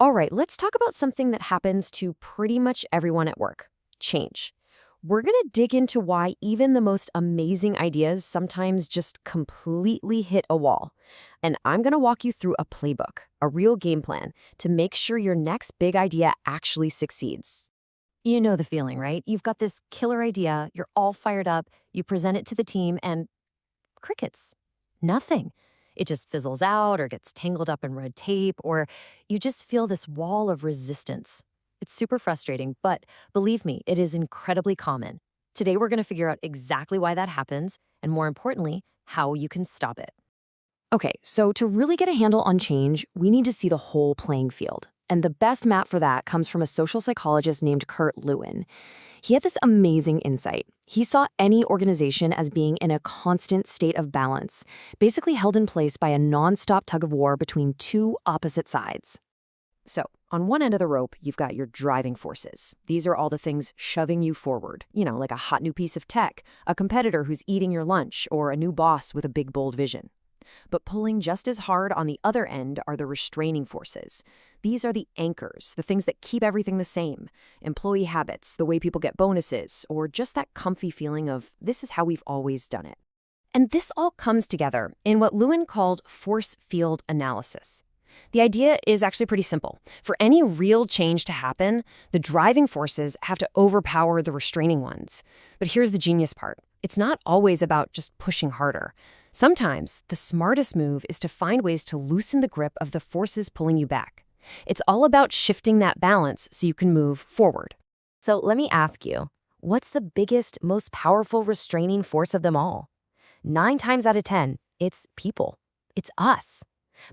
All right, let's talk about something that happens to pretty much everyone at work: change. We're going to dig into why even the most amazing ideas sometimes just completely hit a wall. And I'm going to walk you through a playbook, a real game plan, to make sure your next big idea actually succeeds. You know the feeling, right? You've got this killer idea, you're all fired up, you present it to the team, and crickets. Nothing. It just fizzles out or gets tangled up in red tape, or you just feel this wall of resistance. It's super frustrating, but believe me, it is incredibly common. Today, we're going to figure out exactly why that happens, and more importantly, how you can stop it. Okay, so to really get a handle on change, we need to see the whole playing field. And the best map for that comes from a social psychologist named Kurt Lewin. He had this amazing insight. He saw any organization as being in a constant state of balance, basically held in place by a nonstop tug of war between two opposite sides. So, on one end of the rope, you've got your driving forces. These are all the things shoving you forward, like a hot new piece of tech, a competitor who's eating your lunch, or a new boss with a big, bold vision. But pulling just as hard on the other end are the restraining forces. These are the anchors, the things that keep everything the same. Employee habits, the way people get bonuses, or just that comfy feeling of this is how we've always done it. And this all comes together in what Lewin called force field analysis. The idea is actually pretty simple. For any real change to happen, the driving forces have to overpower the restraining ones. But here's the genius part. It's not always about just pushing harder. Sometimes the smartest move is to find ways to loosen the grip of the forces pulling you back. It's all about shifting that balance so you can move forward. So let me ask you, what's the biggest, most powerful restraining force of them all? 9 times out of 10, it's people. It's us.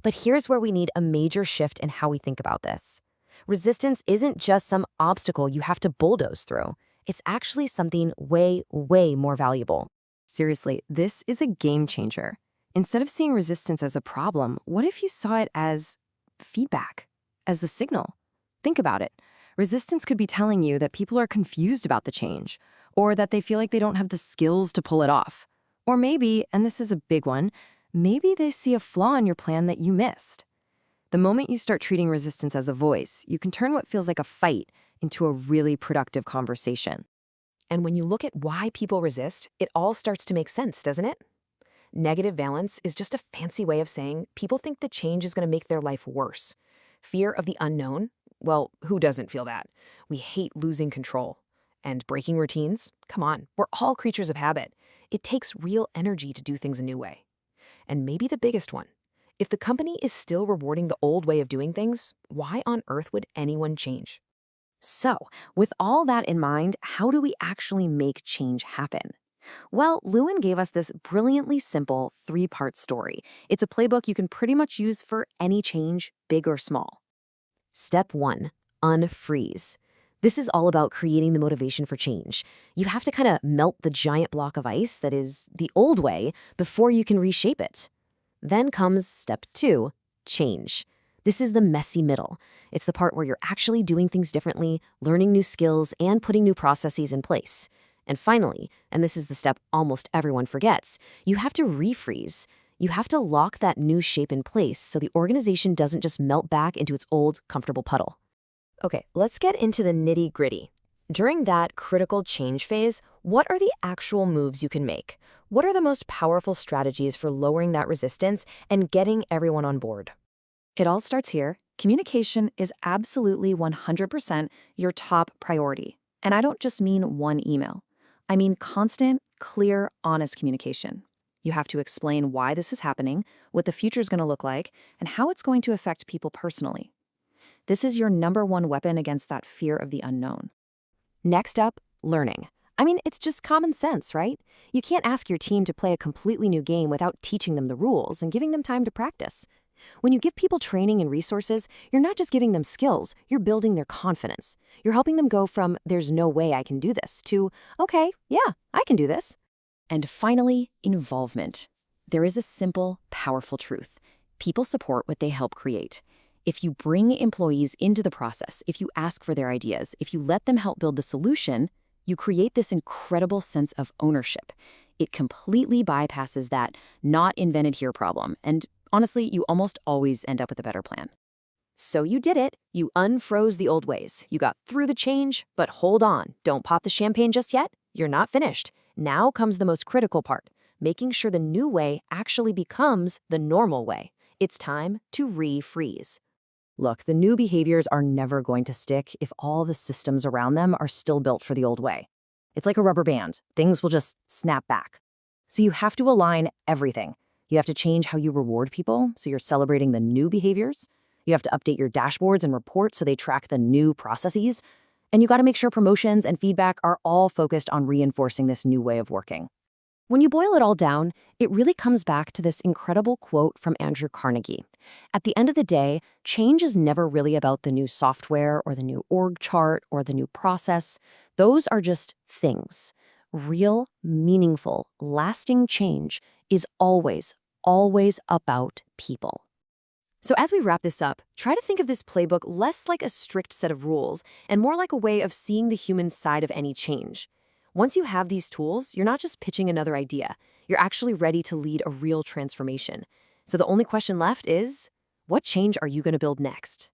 But here's where we need a major shift in how we think about this. Resistance isn't just some obstacle you have to bulldoze through. It's actually something way, way more valuable. Seriously, this is a game changer. Instead of seeing resistance as a problem, what if you saw it as feedback, as the signal? Think about it. Resistance could be telling you that people are confused about the change, or that they feel like they don't have the skills to pull it off. Or maybe, and this is a big one, maybe they see a flaw in your plan that you missed. The moment you start treating resistance as a voice, you can turn what feels like a fight into a really productive conversation. And when you look at why people resist, it all starts to make sense, doesn't it? Negative valence is just a fancy way of saying people think the change is going to make their life worse. Fear of the unknown? Well, who doesn't feel that? We hate losing control. And breaking routines? Come on, we're all creatures of habit. It takes real energy to do things a new way. And maybe the biggest one. If the company is still rewarding the old way of doing things, why on earth would anyone change? So, with all that in mind, how do we actually make change happen? Well, Lewin gave us this brilliantly simple 3-part story. It's a playbook you can pretty much use for any change, big or small. Step 1, unfreeze. This is all about creating the motivation for change. You have to kind of melt the giant block of ice that is the old way before you can reshape it. Then comes step 2, change. This is the messy middle. It's the part where you're actually doing things differently, learning new skills, and putting new processes in place. And finally, and this is the step almost everyone forgets, you have to refreeze. You have to lock that new shape in place so the organization doesn't just melt back into its old, comfortable puddle. Okay, let's get into the nitty-gritty. During that critical change phase, what are the actual moves you can make? What are the most powerful strategies for lowering that resistance and getting everyone on board? It all starts here. Communication is absolutely 100% your top priority. And I don't just mean one email. I mean constant, clear, honest communication. You have to explain why this is happening, what the future is going to look like, and how it's going to affect people personally. This is your #1 weapon against that fear of the unknown. Next up, learning. I mean, it's just common sense, right? You can't ask your team to play a completely new game without teaching them the rules and giving them time to practice. When you give people training and resources, you're not just giving them skills, you're building their confidence. You're helping them go from, there's no way I can do this, to, okay, yeah, I can do this. And finally, involvement. There is a simple, powerful truth. People support what they help create. If you bring employees into the process, if you ask for their ideas, if you let them help build the solution, you create this incredible sense of ownership. It completely bypasses that not invented here problem, and honestly, you almost always end up with a better plan. So you did it. You unfroze the old ways. You got through the change, but hold on. Don't pop the champagne just yet. You're not finished. Now comes the most critical part, making sure the new way actually becomes the normal way. It's time to refreeze. Look, the new behaviors are never going to stick if all the systems around them are still built for the old way. It's like a rubber band. Things will just snap back. So you have to align everything. You have to change how you reward people so you're celebrating the new behaviors. You have to update your dashboards and reports so they track the new processes. And you got to make sure promotions and feedback are all focused on reinforcing this new way of working. When you boil it all down, it really comes back to this incredible quote from Andrew Carnegie. At the end of the day, change is never really about the new software or the new org chart or the new process. Those are just things. Real, meaningful, lasting change is always, always about people. So as we wrap this up, try to think of this playbook less like a strict set of rules and more like a way of seeing the human side of any change. Once you have these tools, you're not just pitching another idea. You're actually ready to lead a real transformation. So the only question left is, what change are you going to build next?